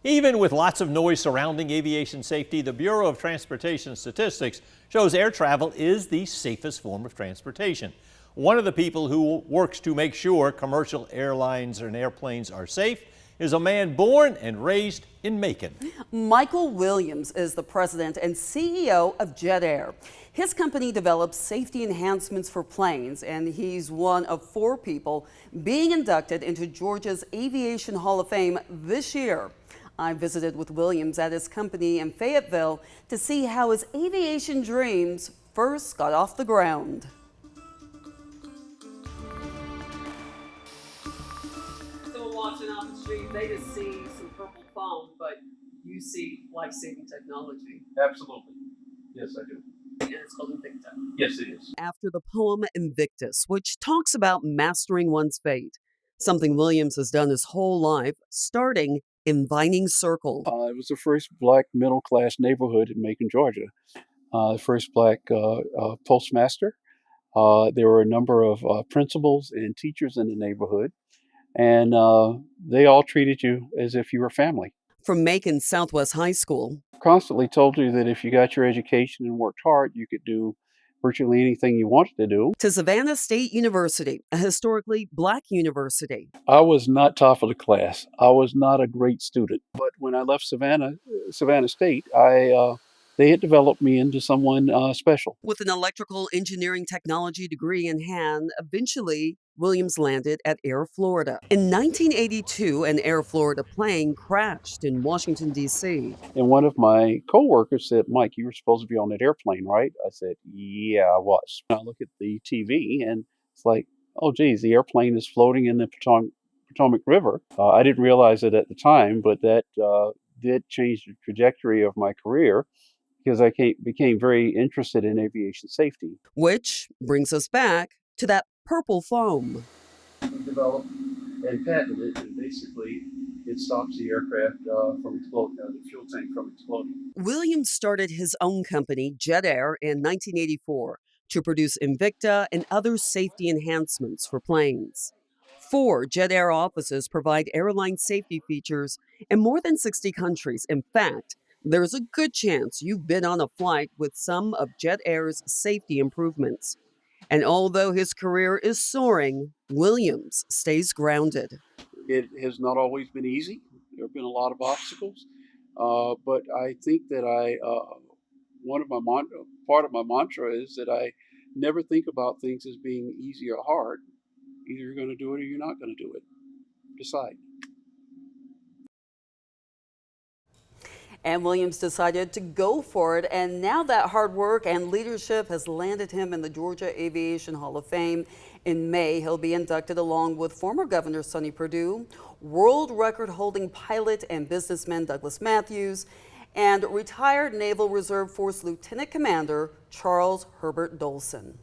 Even with lots of noise surrounding aviation safety, the Bureau of Transportation Statistics shows air travel is the safest form of transportation. One of the people who works to make sure commercial airlines and airplanes are safe is a man born and raised in Macon. Michael Williams is the president and CEO of Jet Air. His company develops safety enhancements for planes, and he's one of 4 people being inducted into Georgia's Aviation Hall of Fame this year. I visited with Williams at his company in Fayetteville to see how his aviation dreams first got off the ground. Someone watching off the street, they just see some purple foam, but you see life-saving technology. Absolutely. Yes, I do. And it's called Invicta. Yes, it is. After the poem Invictus, which talks about mastering one's fate, something Williams has done his whole life, starting in Vining Circle. It was the first black middle-class neighborhood in Macon, Georgia. The first black postmaster. There were a number of principals and teachers in the neighborhood, and they all treated you as if you were family. From Macon Southwest High School. Constantly told you that if you got your education and worked hard, you could do virtually anything you wanted to do. To Savannah State University, a historically black university. I was not top of the class. I was not a great student. But when I left Savannah State, they had developed me into someone special. With an electrical engineering technology degree in hand, eventually Williams landed at Air Florida. In 1982, an Air Florida plane crashed in Washington, D.C. And one of my coworkers said, "Mike, you were supposed to be on that airplane, right?" I said, "Yeah, I was." I look at the TV and it's like, oh, geez, the airplane is floating in the Potomac River. I didn't realize it at the time, but that did change the trajectory of my career, because I became very interested in aviation safety. Which brings us back to that purple foam. We developed and patented it, and basically it stops the aircraft from exploding, the fuel tank from exploding. Williams started his own company, Jet Air, in 1984 to produce Invicta and other safety enhancements for planes. 4 Jet Air offices provide airline safety features in more than 60 countries. In fact, there's a good chance you've been on a flight with some of Jet Air's safety improvements. And although his career is soaring, Williams stays grounded. It has not always been easy. There have been a lot of obstacles, but I think that part of my mantra is that I never think about things as being easy or hard. Either you're going to do it or you're not going to do it. Decide. And Williams decided to go for it, and now that hard work and leadership has landed him in the Georgia Aviation Hall of Fame. In May, he'll be inducted along with former Governor Sonny Perdue, world record-holding pilot and businessman Douglas Matthews, and retired Naval Reserve Force Lieutenant Commander Charles Herbert Dolson.